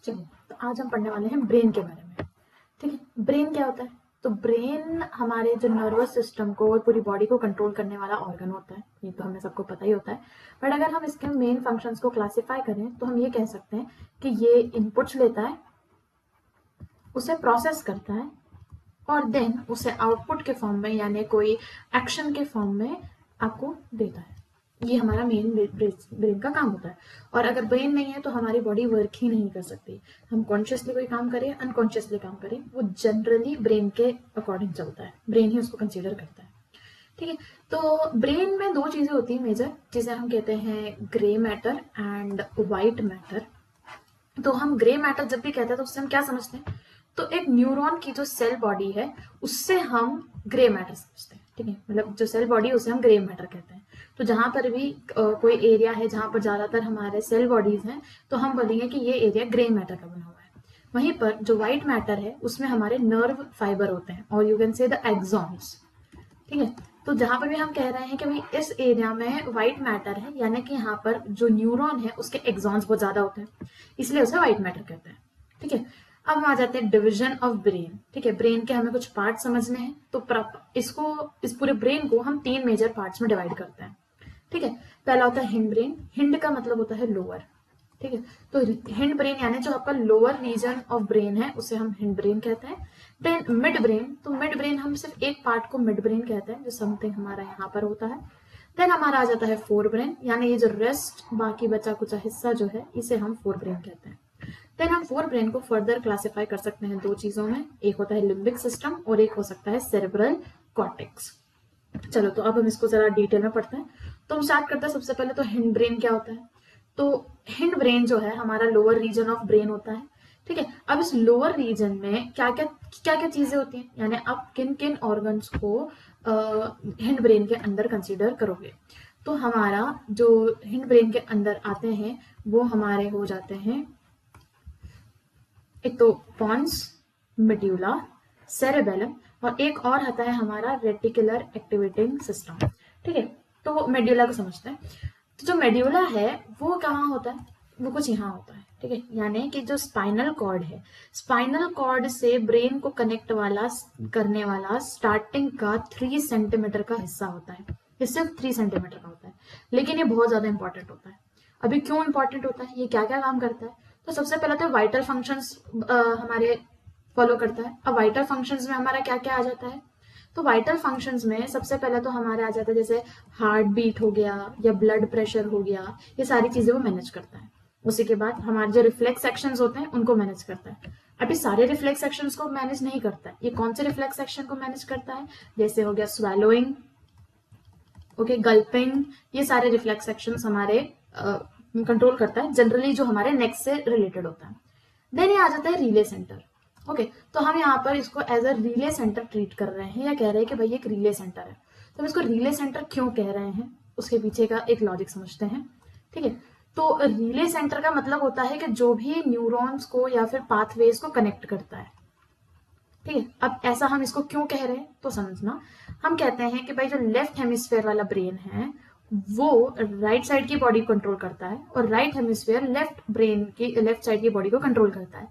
चलो, तो आज हम पढ़ने वाले हैं ब्रेन के बारे में। ठीक है, ब्रेन क्या होता है? तो ब्रेन हमारे जो नर्वस सिस्टम को और पूरी बॉडी को कंट्रोल करने वाला ऑर्गन होता है। ये तो हमें सबको पता ही होता है। बट अगर हम इसके मेन फंक्शंस को क्लासिफाई करें तो हम ये कह सकते हैं कि ये इनपुट्स लेता है, उसे प्रोसेस करता है और देन उसे आउटपुट के फॉर्म में यानी कोई एक्शन के फॉर्म में आपको देता है। ये हमारा मेन ब्रेन का काम होता है। और अगर ब्रेन नहीं है तो हमारी बॉडी वर्क ही नहीं कर सकती। हम कॉन्शियसली कोई काम करें, अनकॉन्शियसली काम करें, वो जनरली ब्रेन के अकॉर्डिंग चलता है। ब्रेन ही उसको कंसीडर करता है। ठीक है, तो ब्रेन में दो चीजें होती हैं मेजर, जिसे हम कहते हैं grey matter and white matter. तो हम ग्रे मैटर जब भी कहते हैं तो उससे हम क्या समझते हैं? तो एक न्यूरॉन की जो सेल बॉडी है उससे हम ग्रे मैटर समझते हैं। ठीक है, मतलब जो सेल बॉडी है उसे हम ग्रे मैटर कहते हैं। तो जहां पर भी कोई एरिया है जहां पर ज्यादातर हमारे सेल बॉडीज हैं तो हम बोलेंगे कि ये एरिया ग्रे मैटर का बना हुआ है। वहीं पर जो व्हाइट मैटर है उसमें हमारे नर्व फाइबर होते हैं और you can say the axons. ठीक है, तो जहां पर भी हम कह रहे हैं कि भाई इस एरिया में व्हाइट मैटर है, यानी कि यहाँ पर जो न्यूरॉन है उसके एक्सॉन्स बहुत ज्यादा होते हैं, इसलिए उसे व्हाइट मैटर कहते हैं। ठीक है, अब हम आ जाते हैं डिवीजन ऑफ ब्रेन। ठीक है, ब्रेन के हमें कुछ पार्ट समझने हैं तो इसको इस पूरे ब्रेन को हम 3 मेजर पार्ट्स में डिवाइड करते हैं। ठीक है, पहला होता है हिंड ब्रेन। हिंड का मतलब होता है लोअर। ठीक है, तो हिंड ब्रेन यानी जो आपका लोअर रीजन ऑफ ब्रेन है उसे हम हिंड ब्रेन कहते हैं। देन मिड ब्रेन, तो मिड ब्रेन हम सिर्फ एक पार्ट को मिड ब्रेन कहते हैं जो समथिंग हमारा यहाँ पर होता है। देन हमारा आ जाता है फोर ब्रेन, यानी ये जो रेस्ट बाकी बचा कुचा हिस्सा जो है इसे हम फोर ब्रेन कहते हैं। देन हम फोर ब्रेन को फर्दर क्लासिफाई कर सकते हैं दो चीजों में, एक होता है लिम्बिक सिस्टम और एक हो सकता है सेरेब्रल कॉर्टेक्स। चलो, तो अब हम इसको जरा डिटेल में पढ़ते हैं। तो हम स्टार्ट करते हैं। सबसे पहले तो हिंड ब्रेन क्या होता है? तो हिंड ब्रेन जो है हमारा लोअर रीजन ऑफ ब्रेन होता है। ठीक है, अब इस लोअर रीजन में क्या क्या चीजें होती हैं, यानी आप किन किन ऑर्गन्स को हिंड ब्रेन के अंदर कंसीडर करोगे? तो हमारा जो हिंड ब्रेन के अंदर आते हैं वो हमारे हो जाते हैं, एक तो पॉन्स, मेड्यूला, सेरेबेलम और एक और आता है हमारा रेटिकुलर एक्टिवेटिंग सिस्टम। ठीक है, तो मेड्यूला को समझते हैं। तो जो मेड्यूला है वो कहाँ होता है? वो कुछ यहाँ होता है। ठीक है, यानी कि जो स्पाइनल कॉर्ड है, स्पाइनल कॉर्ड से ब्रेन को कनेक्ट करने वाला स्टार्टिंग का 3 सेंटीमीटर का हिस्सा होता है। ये सिर्फ 3 सेंटीमीटर का होता है, लेकिन ये बहुत ज्यादा इंपॉर्टेंट होता है। अभी क्यों इंपॉर्टेंट होता है, ये क्या क्या काम करता है? तो सबसे पहले तो वाइटल फंक्शंस हमारे फॉलो करता है। अब वाइटल फंक्शंस में हमारा क्या क्या आ जाता है? तो वाइटल फंक्शंस में सबसे पहले तो हमारे आ जाता है जैसे हार्ट बीट हो गया या ब्लड प्रेशर हो गया, ये सारी चीजें वो मैनेज करता है। उसी के बाद हमारे जो रिफ्लेक्स एक्शंस होते हैं उनको मैनेज करता है। अभी सारे रिफ्लेक्स एक्शंस को मैनेज नहीं करता है। ये कौन से रिफ्लेक्स एक्शन को मैनेज करता है? जैसे हो गया स्वेलोइंग, ओके, गल्पिंग, ये सारे रिफ्लेक्स एक्शंस हमारे कंट्रोल करता है, जनरली जो हमारे नेक से रिलेटेड होता है। देन ये आ जाता है रिले सेंटर। ओके, तो हम यहाँ पर इसको as a relay centre treat कर रहे हैं या कह रहे हैं कि भाई एक रिले सेंटर है। तो हम इसको रिले सेंटर क्यों कह रहे हैं उसके पीछे का एक लॉजिक समझते हैं। ठीक है, तो रिले सेंटर का मतलब होता है कि जो भी न्यूरॉन्स को या फिर पाथवेज को कनेक्ट करता है। ठीक है, अब ऐसा हम इसको क्यों कह रहे हैं तो समझना। हम कहते हैं कि भाई जो लेफ्ट हेमिस्फेयर वाला ब्रेन है वो राइट साइड की बॉडी कंट्रोल करता है और राइट हेमिस्फेयर लेफ्ट ब्रेन की लेफ्ट साइड की बॉडी को कंट्रोल करता है।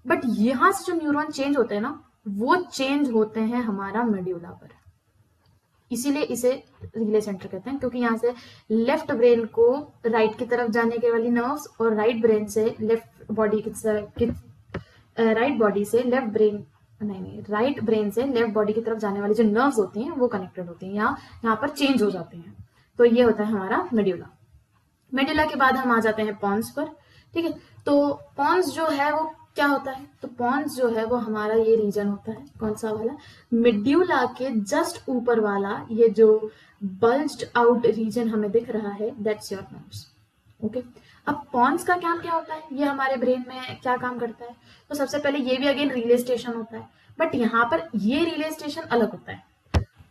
बट यहां से जो न्यूरॉन चेंज होते हैं ना, वो चेंज होते हैं हमारा मेड्यूला पर। इसीलिए इसे रिले सेंटर कहते हैं, क्योंकि यहाँ से लेफ्ट ब्रेन को राइट की तरफ जाने के वाली नर्व्स और राइट ब्रेन से लेफ्ट बॉडी की राइट बॉडी से लेफ्ट ब्रेन नहीं राइट ब्रेन से लेफ्ट बॉडी की तरफ जाने वाली जो नर्व्स होती हैं वो कनेक्टेड होती हैं, यहाँ पर चेंज हो जाते हैं। तो ये होता है हमारा मेड्यूला। मेड्यूला के बाद हम आ जाते हैं पॉन्स पर। ठीक है, तो पॉन्स जो है वो क्या होता है? तो पॉन्स जो है वो हमारा ये रीजन होता है, कौन सा वाला? मेड्यूला के जस्ट ऊपर वाला, ये जो बल्ज्ड आउट रीजन हमें दिख रहा है, दैट्स योर पॉन्स। ओके, अब पॉन्स का काम क्या होता है? ये हमारे ब्रेन में क्या काम करता है? तो सबसे पहले ये भी अगेन रिले स्टेशन होता है, बट यहाँ पर ये रिले स्टेशन अलग होता है।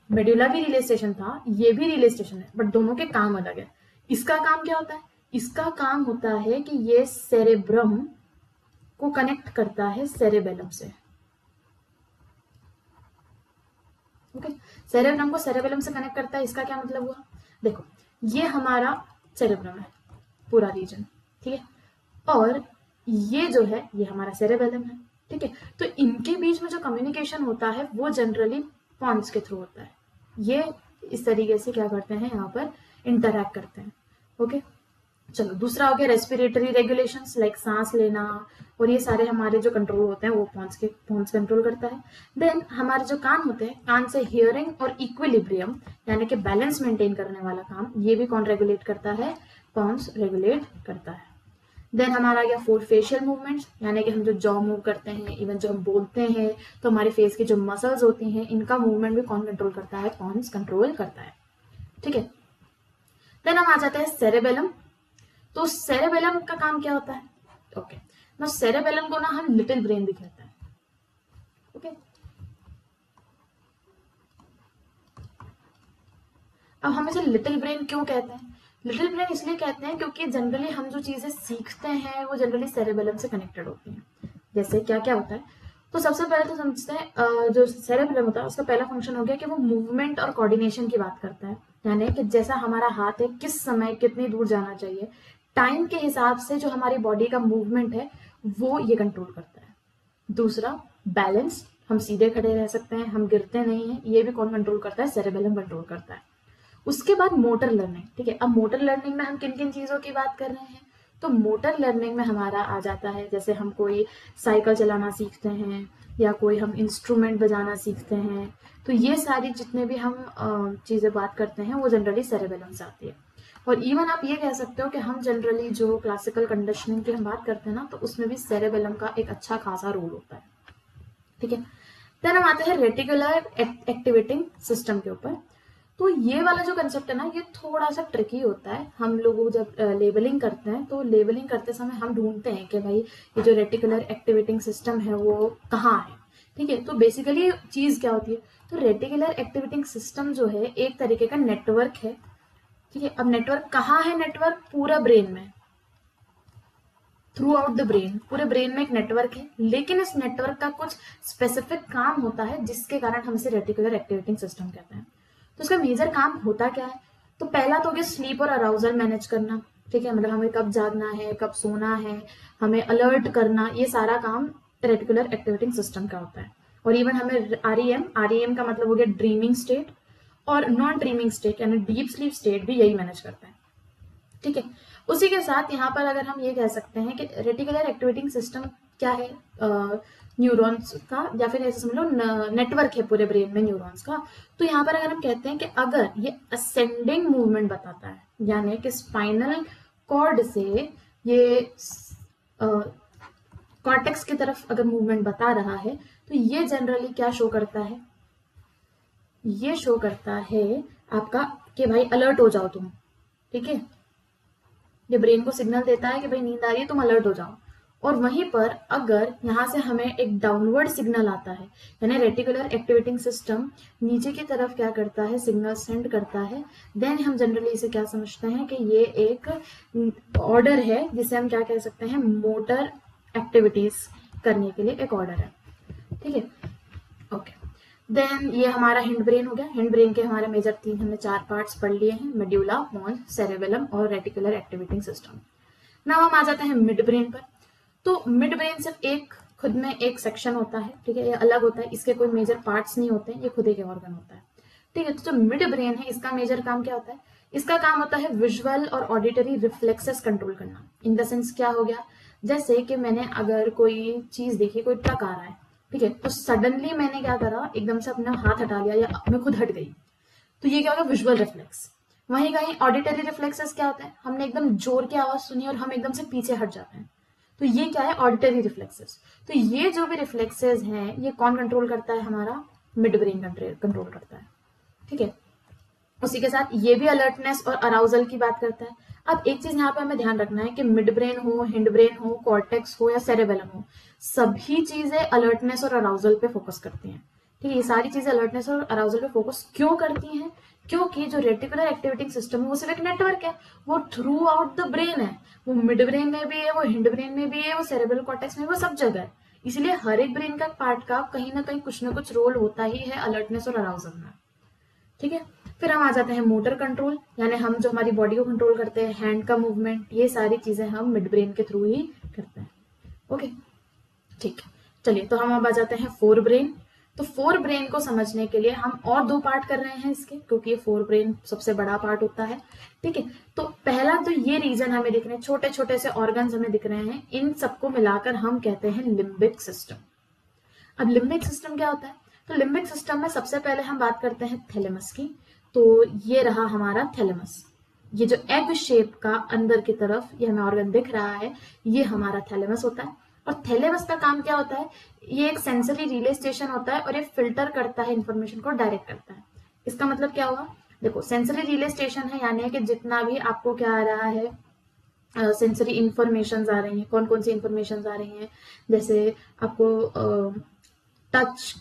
मेड्यूला भी रिले स्टेशन था, ये भी रिले स्टेशन है, बट दोनों के काम अलग है। इसका काम क्या होता है? इसका काम होता है कि ये सेरेब्रम को कनेक्ट करता है सेरेबेलम से। ओके, सेरेब्रम को सेरेबेलम से कनेक्ट करता है। इसका क्या मतलब हुआ? देखो, ये हमारा सेरेब्रम है, पूरा रीजन। ठीक है, और ये जो है ये हमारा सेरेबेलम है, ठीक है। तो इनके बीच में जो कम्युनिकेशन होता है वो जनरली पॉन्स के थ्रू होता है। ये इस तरीके से क्या करते हैं, यहाँ पर इंटरैक्ट करते हैं। ओके, चलो दूसरा हो गया रेस्पिरेटरी रेगुलेशंस, लाइक सांस लेना और ये सारे हमारे जो कंट्रोल होते हैं वो पॉन्स कंट्रोल करता है। देन हमारे जो कान होते हैं, कान से हियरिंग और इक्विलिब्रियम यानी कि बैलेंस मेंटेन करने वाला काम, ये भी कौन रेगुलेट करता है, पॉन्स रेगुलेट करता है। देन हमारा आ गया फोर फेशियल मूवमेंट्स, यानी कि हम जो जॉ मूव करते हैं, इवन जो हम बोलते हैं तो हमारे फेस की जो मसल्स होती हैं इनका मूवमेंट भी कौन कंट्रोल करता है, पॉन्स कंट्रोल करता है, ठीक है। देन हम आ जाते हैं सेरेबेलम। तो सेरेबेलम का काम क्या होता है, ओके, ना सेरेबेलम को ना हम लिटिल ब्रेन भी कहते हैं, ओके। अब हम इसे लिटिल ब्रेन क्यों कहते हैं, लिटिल ब्रेन इसलिए कहते हैं क्योंकि जनरली हम जो चीजें सीखते हैं वो जनरली सेरेबेलम से कनेक्टेड होती हैं। जैसे क्या क्या होता है, तो सबसे पहले तो समझते हैं जो सेरेबेलम होता है उसका पहला फंक्शन हो गया कि वो मूवमेंट और कोऑर्डिनेशन की बात करता है, यानी कि जैसा हमारा हाथ है किस समय कितनी दूर जाना चाहिए, टाइम के हिसाब से जो हमारी बॉडी का मूवमेंट है वो ये कंट्रोल करता है। दूसरा बैलेंस, हम सीधे खड़े रह सकते हैं, हम गिरते नहीं हैं, ये भी कौन कंट्रोल करता है, सेरेबेलम कंट्रोल करता है। उसके बाद मोटर लर्निंग, ठीक है। अब मोटर लर्निंग में हम किन किन चीजों की बात कर रहे हैं, तो मोटर लर्निंग में हमारा आ जाता है जैसे हम कोई साइकिल चलाना सीखते हैं या कोई हम इंस्ट्रूमेंट बजाना सीखते हैं, तो ये सारी जितने भी हम चीजें बात करते हैं वो जनरली सेरेबेलम से आती है। और इवन आप ये कह सकते हो कि हम जनरली जो क्लासिकल कंडीशनिंग की हम बात करते हैं ना, तो उसमें भी सेरेबेलम का एक अच्छा खासा रोल होता है, ठीक है। देन हम आते हैं रेटिकुलर एक्टिवेटिंग सिस्टम के ऊपर। तो ये वाला जो कंसेप्ट है ना ये थोड़ा सा ट्रिकी होता है। हम लोग जब लेबलिंग करते हैं तो लेबलिंग करते समय हम ढूंढते हैं कि भाई ये जो रेटिकुलर एक्टिवेटिंग सिस्टम है वो कहाँ है, ठीक है। तो बेसिकली चीज क्या होती है, तो रेटिकुलर एक्टिवेटिंग सिस्टम जो है एक तरीके का नेटवर्क है, ठीक है। अब नेटवर्क कहाँ है, नेटवर्क पूरा ब्रेन में, थ्रू आउट द ब्रेन, पूरे ब्रेन में एक नेटवर्क है, लेकिन इस नेटवर्क का कुछ स्पेसिफिक काम होता है जिसके कारण हम इसे रेटिकुलर एक्टिवेटिंग सिस्टम कहते हैं। तो इसका मेजर काम होता क्या है, तो पहला तो हो गया स्लीप और अराउजल मैनेज करना, ठीक है। मतलब हमें कब जागना है, कब सोना है, हमें अलर्ट करना, ये सारा काम रेटिकुलर एक्टिवेटिंग सिस्टम का होता है। और इवन हमें आरईएम का मतलब हो गया ड्रीमिंग स्टेट, और नॉन ड्रीमिंग स्टेट यानी डीप स्लीप स्टेट भी यही मैनेज करता है, ठीक है। उसी के साथ यहाँ पर अगर हम ये कह सकते हैं कि रेटिकुलर एक्टिवेटिंग सिस्टम क्या है, न्यूरॉन्स का, या फिर ऐसे समझ लो नेटवर्क है पूरे ब्रेन में न्यूरॉन्स का। तो यहाँ पर अगर हम कहते हैं कि अगर ये असेंडिंग मूवमेंट बताता है, यानी कि स्पाइनल कॉर्ड से ये कॉर्टेक्स की तरफ अगर मूवमेंट बता रहा है, तो ये जनरली क्या शो करता है, ये शो करता है आपका कि भाई अलर्ट हो जाओ तुम, ठीक है। ये ब्रेन को सिग्नल देता है कि भाई नींद आ रही है, तुम अलर्ट हो जाओ। और वहीं पर अगर यहाँ से हमें एक डाउनवर्ड सिग्नल आता है, यानी रेटिकुलर एक्टिवेटिंग सिस्टम नीचे की तरफ क्या करता है, सिग्नल सेंड करता है, देन हम जनरली इसे क्या समझते हैं कि ये एक ऑर्डर है, जिसे हम क्या कह सकते हैं, मोटर एक्टिविटीज करने के लिए एक ऑर्डर है, ठीक है, ओके। देन ये हमारा हिंड ब्रेन हो गया। हिंड ब्रेन के हमारे मेजर तीन, हमने चार पार्ट्स पढ़ लिए हैं, मेड्यूला, पोन्स, सेरेबेलम और रेटिकुलर एक्टिवेटिंग सिस्टम। नाउ हम आ जाते हैं मिड ब्रेन पर। तो मिड ब्रेन सिर्फ एक खुद में एक सेक्शन होता है, ठीक है, ये अलग होता है, इसके कोई मेजर पार्ट्स नहीं होते, ये खुद एक ऑर्गन होता है, ठीक है। तो जो मिड ब्रेन है इसका मेजर काम क्या होता है, इसका काम होता है विजुअल और ऑडिटरी रिफ्लेक्सेस कंट्रोल करना। इन द सेंस क्या हो गया, जैसे कि मैंने अगर कोई चीज देखी, कोई ट्रक आ रहा है, ठीक है, तो सडनली मैंने क्या करा, एकदम से अपना हाथ हटा लिया या मैं खुद हट गई, तो ये क्या होगा, विजुअल रिफ्लेक्स। वहीं कहीं ऑडिटरी रिफ्लेक्सेस क्या होता है, हमने एकदम जोर की आवाज सुनी और हम एकदम से पीछे हट जाते हैं, तो ये क्या है, ऑडिटरी रिफ्लेक्सेस। तो ये जो भी रिफ्लेक्सेस हैं ये कौन कंट्रोल करता है, हमारा मिड ब्रेन कंट्रोल करता है, ठीक है। उसी के साथ ये भी अलर्टनेस और अराउजल की बात करता है। अब एक चीज यहाँ पे हमें ध्यान रखना है कि मिड ब्रेन हो, हिंड ब्रेन हो, कॉर्टेक्स हो या सेरेबेलम हो, सभी चीजें अलर्टनेस और अराउजल पे फोकस करती हैं, ठीक है। ये सारी चीजें अलर्टनेस और अराउजल पे फोकस क्यों करती हैं, क्योंकि जो रेटिकुलर एक्टिवेटिंग सिस्टम है वो सिर्फ एक नेटवर्क है, वो थ्रू आउट द ब्रेन है, वो मिड ब्रेन में भी है, वो हिंड ब्रेन में भी है, वो सेरेब्रल कॉर्टेक्स में, वो सब जगह है। इसलिए हर एक ब्रेन का पार्ट का कहीं ना कहीं कुछ ना कुछ रोल होता ही है अलर्टनेस और अराउजल में, ठीक है। फिर हम आ जाते हैं मोटर कंट्रोल, यानी हम जो हमारी बॉडी को कंट्रोल करते हैं, हैंड का मूवमेंट, ये सारी चीजें हम मिड ब्रेन के थ्रू ही करते हैं। ओके, ठीक है। चलिए, तो हम अब आ जाते हैं फोर ब्रेन। तो फोर ब्रेन को समझने के लिए हम और दो पार्ट कर रहे हैं इसके, क्योंकि ये फोर ब्रेन सबसे बड़ा पार्ट होता है। ठीक है, तो पहला तो ये रीजन हमें दिख रहे हैं, छोटे छोटे से ऑर्गन्स हमें दिख रहे हैं, इन सबको मिलाकर हम कहते हैं लिम्बिक सिस्टम। अब लिम्बिक सिस्टम क्या होता है? तो लिम्बिक सिस्टम में सबसे पहले हम बात करते हैं थैलेमस की। तो ये रहा हमारा थैलेमस, ये जो एग शेप का अंदर की तरफ ये हमें ऑर्गन दिख रहा है, ये हमारा थैलेमस होता है। और थैलेमस का काम क्या होता है? ये एक सेंसरी रिले स्टेशन होता है और ये फिल्टर करता है, इंफॉर्मेशन को डायरेक्ट करता है। इसका मतलब क्या हुआ? देखो, सेंसरी रिले स्टेशन है, यानी कि जितना भी आपको क्या आ रहा है, सेंसरी इंफॉर्मेशन आ रही हैं। कौन कौन सी इंफॉर्मेशन आ रही हैं? जैसे आपको टच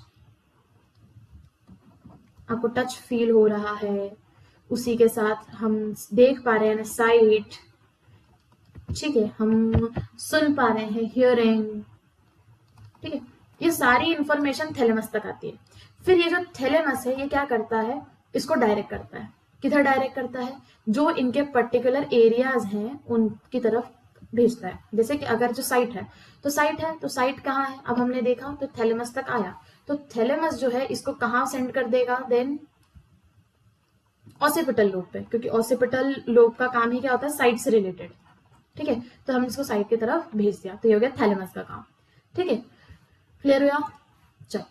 आपको टच फील हो रहा है, उसी के साथ हम देख पा रहे हैं साइट, ठीक है, हम सुन पा रहे हैं हियरिंग, ठीक है। ये सारी इंफॉर्मेशन थैलेमस तक आती है। फिर ये जो थैलेमस है ये क्या करता है? इसको डायरेक्ट करता है। किधर डायरेक्ट करता है? जो इनके पर्टिकुलर एरियाज हैं उनकी तरफ भेजता है। जैसे कि अगर जो साइट कहाँ है? अब हमने देखा तो थैलेमस तक आया, तो थैलेमस जो है इसको कहाँ सेंड कर देगा? देन ऑसिपिटल लोब पे, क्योंकि ऑसिपिटल लोब का काम ही क्या होता है? साइट से रिलेटेड, ठीक है। तो हम इसको साइट की तरफ भेज दिया, तो ये हो गया थैलेमस का काम, ठीक है। क्लियर हुआ? चल,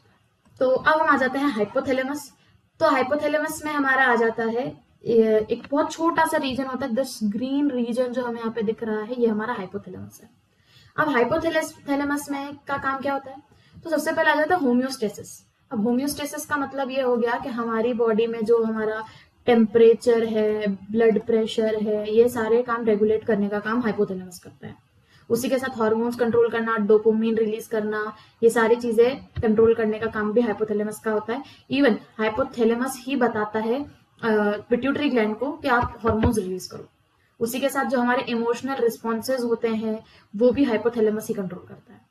तो अब हम आ जाते हैं हाइपोथैलेमस। तो हाइपोथैलेमस में हमारा आ जाता है एक बहुत छोटा सा रीजन होता है, दिस ग्रीन रीजन जो हमें यहाँ पे दिख रहा है, ये हमारा हाइपोथैलेमस है। अब हाइपोथैलेमस में का काम क्या होता है? तो सबसे पहले आ जाता है होम्योस्टेसिस। अब होम्योस्टेसिस का मतलब ये हो गया कि हमारी बॉडी में जो हमारा टेम्परेचर है, ब्लड प्रेशर है, ये सारे काम रेगुलेट करने का काम हाइपोथैलेमस करता है। उसी के साथ हार्मोन्स कंट्रोल करना, डोपामिन रिलीज करना, ये सारी चीजें कंट्रोल करने का काम भी हाइपोथैलेमस का होता है। इवन हाइपोथैलेमस ही बताता है पिट्यूटरी ग्लैंड को कि आप हार्मोन्स रिलीज करो। उसी के साथ जो हमारे इमोशनल रिस्पॉन्सेज होते हैं वो भी हाइपोथैलेमस ही कंट्रोल करता है।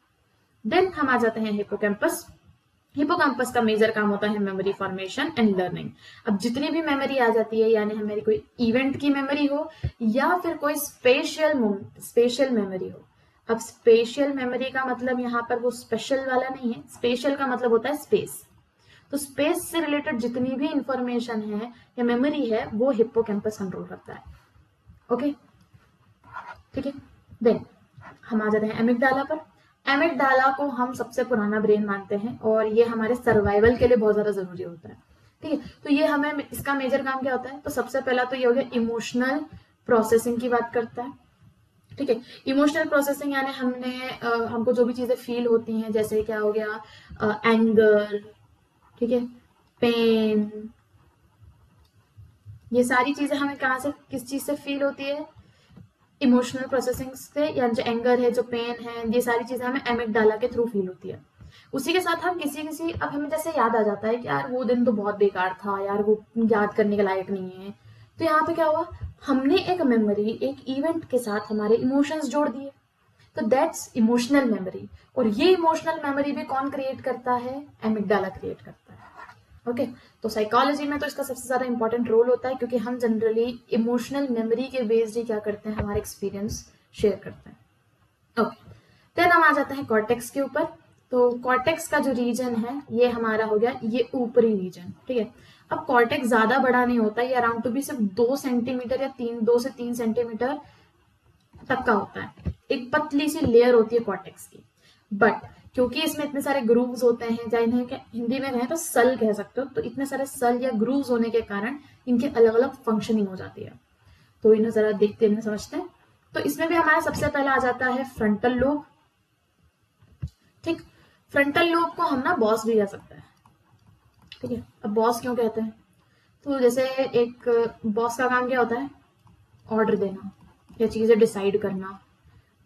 देन हम आ जाते हैं हिपोकैम्पस। हिपोकैम्पस का मेजर काम होता है मेमोरी फॉर्मेशन एंड लर्निंग। अब जितनी भी मेमोरी आ जाती है, यानी हमारी कोई इवेंट की मेमोरी हो या फिर कोई स्पेशल मेमोरी हो। अब स्पेशल मेमोरी का मतलब यहाँ पर वो स्पेशल वाला नहीं है, स्पेशल का मतलब होता है स्पेस। तो स्पेस से रिलेटेड जितनी भी इंफॉर्मेशन है या मेमोरी है वो हिप्पोकैम्पस कंट्रोल करता है। ओके, ठीक है। देन हम आ जाते हैं एमिगडाला पर। एमिगडाला को हम सबसे पुराना ब्रेन मानते हैं और ये हमारे सर्वाइवल के लिए बहुत ज्यादा जरूरी होता है, ठीक है। तो ये हमें इसका मेजर काम क्या होता है? तो सबसे पहला तो ये हो गया इमोशनल प्रोसेसिंग की बात करता है, ठीक है। इमोशनल प्रोसेसिंग यानी हमको जो भी चीजें फील होती हैं, जैसे क्या हो गया एंगर, ठीक है, पेन, ये सारी चीजें हमें कहाँ से, किस चीज से फील होती है? इमोशनल प्रोसेसिंग से, या जो एंगर है, जो पेन है, ये सारी चीजें हमें एमिगडाला के थ्रू फील होती है। उसी के साथ हम अब हमें जैसे याद आ जाता है कि यार वो दिन तो बहुत बेकार था यार, वो याद करने के लायक नहीं है। तो यहाँ पे क्या हुआ? हमने एक मेमोरी, एक इवेंट के साथ हमारे इमोशंस जोड़ दिए, तो दैट्स इमोशनल मेमोरी। और ये इमोशनल मेमोरी भी कौन क्रिएट करता है? एमिगडाला क्रिएट करता है। ओके, तो साइकोलॉजी में तो इसका सबसे ज्यादा इंपॉर्टेंट रोल होता है, क्योंकि हम जनरली इमोशनल मेमोरी के बेस्ड ही क्या करते हैं, हमारे एक्सपीरियंस शेयर करते हैं। ओके, देन हम आ जाते हैं कॉर्टेक्स के ऊपर। तो कॉर्टेक्स का जो रीजन है ये हमारा हो गया ये ऊपरी रीजन, ठीक है। अब कॉर्टेक्स ज्यादा बड़ा नहीं होता, ये अराउंड टू भी सिर्फ 2 सेंटीमीटर या 2 से 3 सेंटीमीटर तक का होता है। एक पतली सी लेयर होती है कॉर्टेक्स की, बट क्योंकि इसमें इतने सारे ग्रूव्स होते हैं, या इन्हें हिंदी में कहें तो सल कह सकते हो, तो इतने सारे सल या ग्रूव्स होने के कारण इनके अलग अलग फंक्शनिंग हो जाती है। तो इन्हें जरा देखते हैं, समझते हैं। तो इसमें भी हमारा सबसे पहला आ जाता है फ्रंटल लोब, ठीक। फ्रंटल लोब को हम ना बॉस भी कह सकते हैं, ठीक है। अब बॉस क्यों कहते हैं? तो जैसे एक बॉस का काम क्या होता है? ऑर्डर देना या चीजें डिसाइड करना,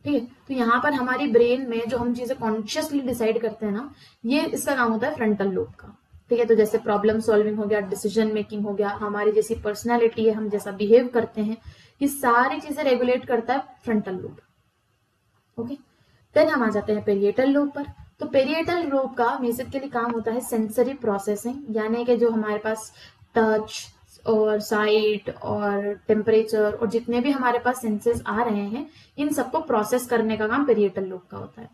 ठीक है। तो यहाँ पर हमारी ब्रेन में जो हम चीजें कॉन्शियसली डिसाइड करते हैं ना, ये इसका काम होता है फ्रंटल लोब का, ठीक है। तो जैसे प्रॉब्लम सॉल्विंग हो गया, डिसीजन मेकिंग हो गया, हमारी जैसी पर्सनैलिटी है, हम जैसा बिहेव करते हैं, ये सारी चीजें रेगुलेट करता है फ्रंटल लोब। ओके, देन हम आ जाते हैं पेरिएटल लोब पर। तो पेरिएटल लोब का बेसिकली काम होता है सेंसरी प्रोसेसिंग, यानी कि जो हमारे पास टच और साइट और टेम्परेचर और जितने भी हमारे पास सेंसेस आ रहे हैं, इन सबको प्रोसेस करने का काम पेरिएटल लोब का होता है।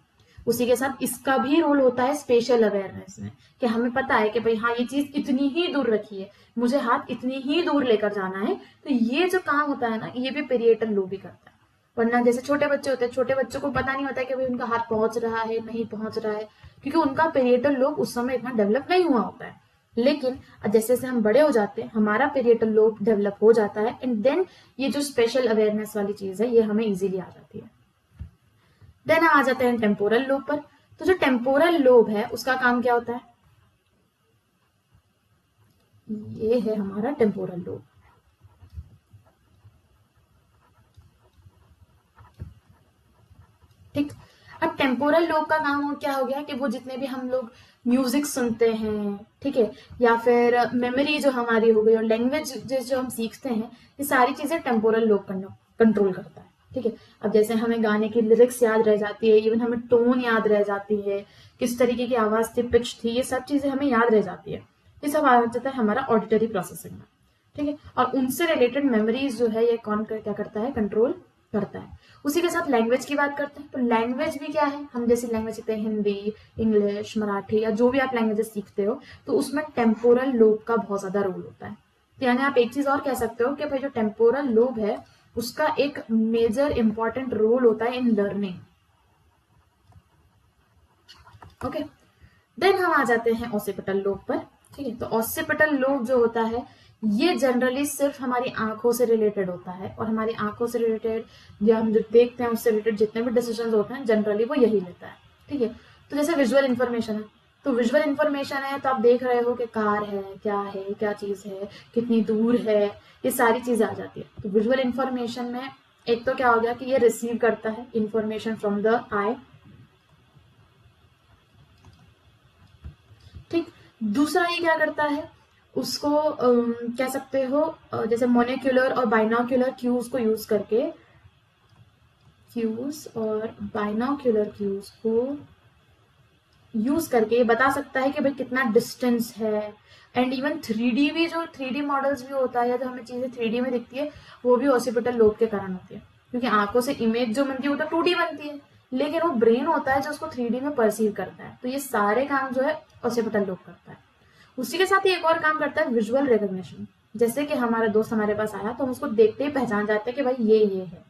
उसी के साथ इसका भी रोल होता है स्पेशल अवेयरनेस में, कि हमें पता है कि भाई हाँ ये चीज इतनी ही दूर रखी है, मुझे हाथ इतनी ही दूर लेकर जाना है। तो ये जो काम होता है ना, ये भी पेरिएटल लोब भी करता है। वरना जैसे छोटे बच्चे होते हैं, छोटे बच्चों को पता नहीं होता है कि भाई उनका हाथ पहुंच रहा है नहीं पहुंच रहा है, क्योंकि उनका पेरिएटल लोब उस समय इतना डेवलप नहीं हुआ होता है। लेकिन जैसे जैसे हम बड़े हो जाते हैं, हमारा पेरिएटल लोब डेवलप हो जाता है, एंड देन ये जो स्पेशल अवेयरनेस वाली चीज है ये हमें इजीली आ जाती है। देन हम आ जाते हैं टेम्पोरल लोब पर। तो जो टेम्पोरल लोब है उसका काम क्या होता है, ये है हमारा टेम्पोरल लोब। ठीक। अब टेम्पोरल लोब का काम क्या हो गया कि वो जितने भी हम लोग म्यूजिक सुनते हैं, ठीक है, या फिर मेमोरी जो हमारी हो गई और लैंग्वेज जो हम सीखते हैं, ये सारी चीजें टेम्पोरल लोब कंट्रोल करता है। ठीक है। अब जैसे हमें गाने की लिरिक्स याद रह जाती है, इवन हमें टोन याद रह जाती है, किस तरीके की आवाज थी, पिच थी, ये सब चीजें हमें याद रह जाती है। ये सब आ जाता है हमारा ऑडिटरी प्रोसेसिंग में। ठीक है। और उनसे रिलेटेड मेमोरीज जो है ये कौन क्या करता है, कंट्रोल करता है। उसी के साथ लैंग्वेज की बात करते हैं, तो लैंग्वेज भी क्या है, हम जैसी लैंग्वेज सीखते हैं हिंदी, इंग्लिश, मराठी या जो भी आप लैंग्वेजेस सीखते हो, तो उसमें टेम्पोरल लोब का बहुत ज्यादा रोल होता है। तो यानी आप एक चीज और कह सकते हो कि भाई जो टेम्पोरल लोब है उसका एक मेजर इंपॉर्टेंट रोल होता है इन लर्निंग। ओके। देन हम आ जाते हैं ऑसिपिटल लोब पर। ठीक है। तो ऑसिपिटल लोब जो होता है ये जनरली सिर्फ हमारी आंखों से रिलेटेड होता है, और हमारी आंखों से रिलेटेड या हम जो देखते हैं उससे रिलेटेड जितने भी डिसीजन होते हैं जनरली वो यही लेता है। ठीक है। तो जैसे विजुअल इंफॉर्मेशन है, तो विजुअल इंफॉर्मेशन है तो आप देख रहे हो कि कार है, क्या चीज है, कितनी दूर है, ये सारी चीजें आ जाती है। तो विजुअल इंफॉर्मेशन में एक तो क्या हो गया कि ये रिसीव करता है इंफॉर्मेशन फ्रॉम द आई। ठीक। दूसरा ये क्या करता है, उसको कह सकते हो जैसे मोनिकुलर और बाइनोक्यूलर क्यूज को यूज करके, क्यूज और बाइनोक्यूलर क्यूज को यूज करके ये बता सकता है कि भाई कितना डिस्टेंस है। एंड इवन 3D भी, जो 3D मॉडल्स भी होता है या जो हमें चीजें 3D में दिखती है वो भी ऑसिपिटल लोब के कारण होती है, क्योंकि आंखों से इमेज जो बनती है वो तो 2D बनती है, लेकिन वो ब्रेन होता है जो उसको 3D में परसीव करता है। तो ये सारे काम जो है ऑसिपिटल लोब करता है। उसी के साथ ही एक और काम करता है विजुअल रिकॉग्निशन। जैसे कि हमारा दोस्त हमारे पास आया तो हम उसको देखते ही पहचान जाते हैं कि भाई ये है।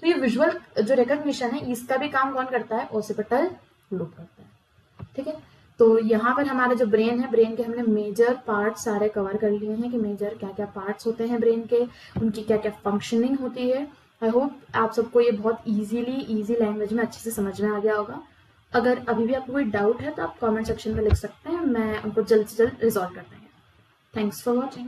तो ये विजुअल जो रिकॉग्निशन है इसका भी काम कौन करता है, ऑसिपिटल लोब करता है। ठीक है। तो यहाँ पर हमारा जो ब्रेन है, ब्रेन के हमने मेजर पार्ट सारे कवर कर लिए हैं कि मेजर क्या क्या पार्ट्स होते हैं ब्रेन के, उनकी क्या क्या फंक्शनिंग होती है। आई होप आप सबको ये बहुत इजी लैंग्वेज में अच्छे से समझ में आ गया होगा। अगर अभी भी आपको कोई डाउट है तो आप कमेंट सेक्शन में लिख सकते हैं, मैं उनको जल्द से जल्द रिजॉल्व कर देंगे। Thanks for watching.